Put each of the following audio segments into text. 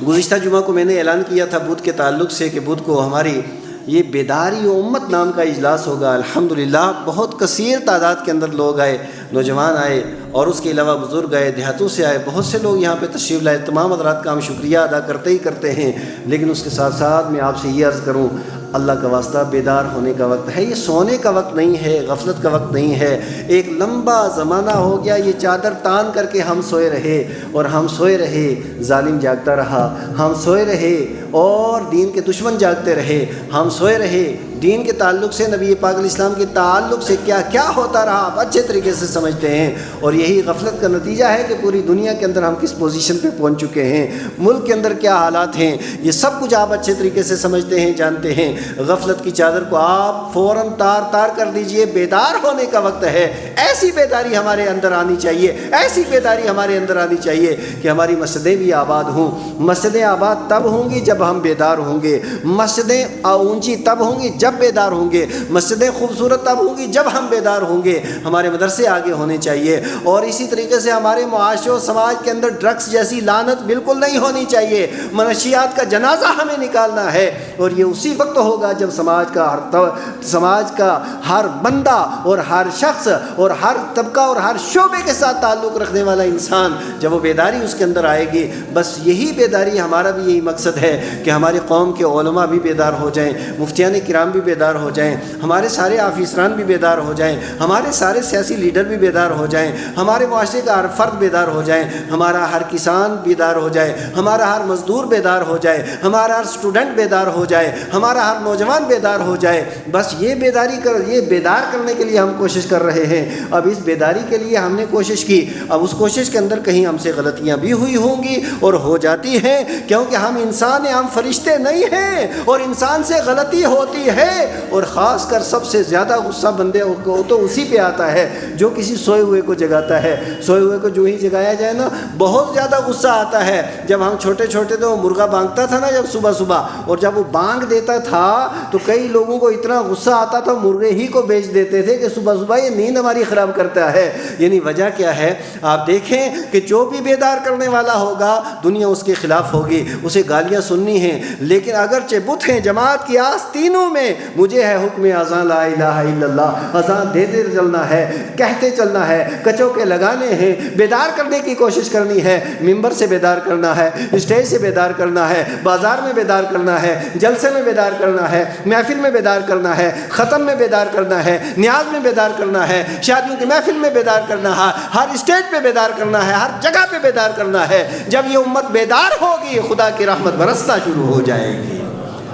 گزشتہ جمعہ کو میں نے اعلان کیا تھا بدھ کے تعلق سے کہ بدھ کو ہماری یہ بیداری امت نام کا اجلاس ہوگا۔ الحمدللہ بہت کثیر تعداد کے اندر لوگ آئے، نوجوان آئے اور اس کے علاوہ بزرگ آئے، دیہاتوں سے آئے، بہت سے لوگ یہاں پہ تشریف لائے۔ تمام حضرات کا ہم شکریہ ادا کرتے ہی کرتے ہیں، لیکن اس کے ساتھ ساتھ میں آپ سے یہ عرض کروں، اللہ کا واسطہ بیدار ہونے کا وقت ہے، یہ سونے کا وقت نہیں ہے، غفلت کا وقت نہیں ہے۔ ایک لمبا زمانہ ہو گیا یہ چادر تان کر کے ہم سوئے رہے اور ہم سوئے رہے، ظالم جاگتا رہا، ہم سوئے رہے اور دین کے دشمن جاگتے رہے، ہم سوئے رہے۔ دین کے تعلق سے، نبی پاک علیہ السلام کے تعلق سے کیا کیا ہوتا رہا آپ اچھے طریقے سے سمجھتے ہیں، اور یہی غفلت کا نتیجہ ہے کہ پوری دنیا کے اندر ہم کس پوزیشن پہ پہنچ چکے ہیں، ملک کے اندر کیا حالات ہیں، یہ سب کچھ آپ اچھے طریقے سے سمجھتے ہیں، جانتے ہیں۔ غفلت کی چادر کو آپ فوراً تار کر دیجئے، بیدار ہونے کا وقت ہے۔ ایسی بیداری ہمارے اندر آنی چاہیے، ایسی بیداری ہمارے اندر آنی چاہیے کہ ہماری مسجدیں بھی آباد ہوں۔ مسجدیں آباد تب ہوں گی جب ہم بیدار ہوں گے، مسجدیں اونچی تب ہوں گی جب بیدار ہوں گے، مسجدیں خوبصورت تب ہوں گی جب ہم بیدار ہوں گے۔ ہمارے مدرسے آگے ہونے چاہیے، اور اسی طریقے سے ہمارے معاشرے و سماج کے اندر ڈرگس جیسی لعنت بالکل نہیں ہونی چاہیے۔ منشیات کا جنازہ ہمیں نکالنا ہے، اور یہ اسی وقت ہوگا جب سماج کا ہر بندہ اور ہر شخص اور ہر طبقہ اور ہر شعبے کے ساتھ تعلق رکھنے والا انسان، جب وہ بیداری اس کے اندر آئے گی، بس یہی بیداری، ہمارا بھی یہی مقصد ہے کہ ہماری قوم کے علماء بھی بیدار ہو جائیں، مفتیان کرام بھی بیدار ہو جائیں، ہمارے سارے آفیسران بھی بیدار ہو جائیں، ہمارے سارے سیاسی لیڈر بھی بیدار ہو جائیں، ہمارے معاشرے کا ہر فرد بیدار ہو جائیں، ہمارا ہر کسان بیدار ہو جائے، ہمارا ہر مزدور بیدار ہو جائے، ہمارا ہر اسٹوڈنٹ بیدار ہو جائے، ہمارا ہر نوجوان بیدار ہو جائے۔ بس یہ بیدار کرنے کے لیے ہم کوشش کر رہے ہیں۔ اب اس بیداری کے لیے ہم نے کوشش کی، اب اس کوشش کے اندر کہیں ہم سے غلطیاں بھی ہوئی ہوں گی اور ہو جاتی ہیں، کیونکہ ہم انسان ہیں، ہم فرشتے نہیں ہیں، اور انسان سے غلطی ہوتی ہے۔ اور خاص کر سب سے زیادہ غصہ بندے کو تو اسی پہ آتا ہے جو کسی سوئے ہوئے کو جگاتا ہے۔ سوئے ہوئے کو جو ہی جگایا جائے نا، بہت زیادہ غصہ آتا ہے۔ جب ہم چھوٹے چھوٹے تھے، وہ مرغا بانگتا تھا نا جب صبح صبح، اور جب وہ بانگ دیتا تھا تو کئی لوگوں کو اتنا غصہ آتا تھا، مرغے ہی کو بیچ دیتے تھے کہ صبح صبح یہ نیند ہماری خراب کرتا ہے۔ یعنی وجہ کیا ہے؟ آپ دیکھیں کہ جو بھی بیدار کرنے والا ہوگا، دنیا اس کے خلاف ہوگی، اسے گالیاں سننی ہیں، لیکن اگرچہ بت ہیں، جماعت کی آستینوں میں، مجھے ہے حکم اذان لا الہ الا اللہ، اذان دیتے چلنا ہے، کہتے چلنا ہے، کچوکے لگانے ہیں، بیدار کرنے کی کوشش کرنی ہے، ممبر سے بیدار کرنا ہے، اسٹیج سے بیدار کرنا ہے، بازار میں بیدار کرنا ہے، جلسے میں بیدار کرنا ہے، محفل میں بیدار کرنا ہے، ختم میں بیدار کرنا ہے، نیاز میں بیدار کرنا ہے، شادیوں کی محفل میں بیدار کرنا ہے، ہر اسٹیج پہ بیدار کرنا ہے، ہر جگہ پہ بیدار کرنا ہے۔ جب یہ امت بیدار ہوگی، خدا کی رحمت برسنا شروع ہو جائے گی۔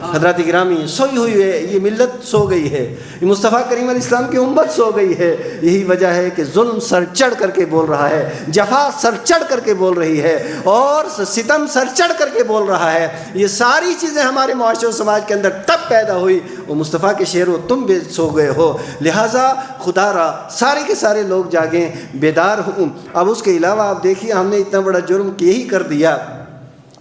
حضرات گرامی، سوئی ہوئی ہے یہ ملت، سو گئی ہے، یہ مصطفیٰ کریم علیہ السلام کی امت سو گئی ہے۔ یہی وجہ ہے کہ ظلم سر چڑھ کر کے بول رہا ہے، جفا سر چڑھ کر کے بول رہی ہے، اور ستم سر چڑھ کر کے بول رہا ہے۔ یہ ساری چیزیں ہمارے معاشرے و سماج کے اندر تب پیدا ہوئی، وہ مصطفیٰ کے شعر و تم بھی سو گئے ہو، لہٰذا خدا را سارے کے سارے لوگ جاگیں، بیدار ہوں۔ اب اس کے علاوہ آپ دیکھیے، ہم نے اتنا بڑا جرم یہی کر دیا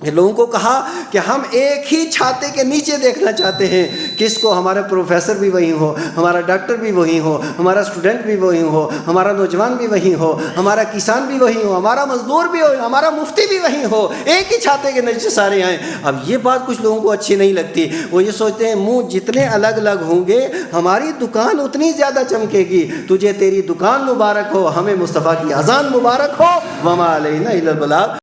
کہ لوگوں کو کہا کہ ہم ایک ہی چھاتے کے نیچے دیکھنا چاہتے ہیں، کس کو ہمارا پروفیسر بھی وہی ہو، ہمارا ڈاکٹر بھی وہی ہو، ہمارا اسٹوڈنٹ بھی وہی ہو، ہمارا نوجوان بھی وہی ہو، ہمارا کسان بھی وہی ہو، ہمارا مزدور بھی ہو، ہمارا مفتی بھی وہی ہو، ایک ہی چھاتے کے نیچے سارے آئیں۔ اب یہ بات کچھ لوگوں کو اچھی نہیں لگتی، وہ یہ سوچتے ہیں منہ جتنے الگ الگ ہوں گے ہماری دکان اتنی زیادہ چمکے گی۔ تجھے تیری دکان مبارک ہو، ہمیں مصطفیٰ کی اذان مبارک ہو، وما علینا الا البلاغ۔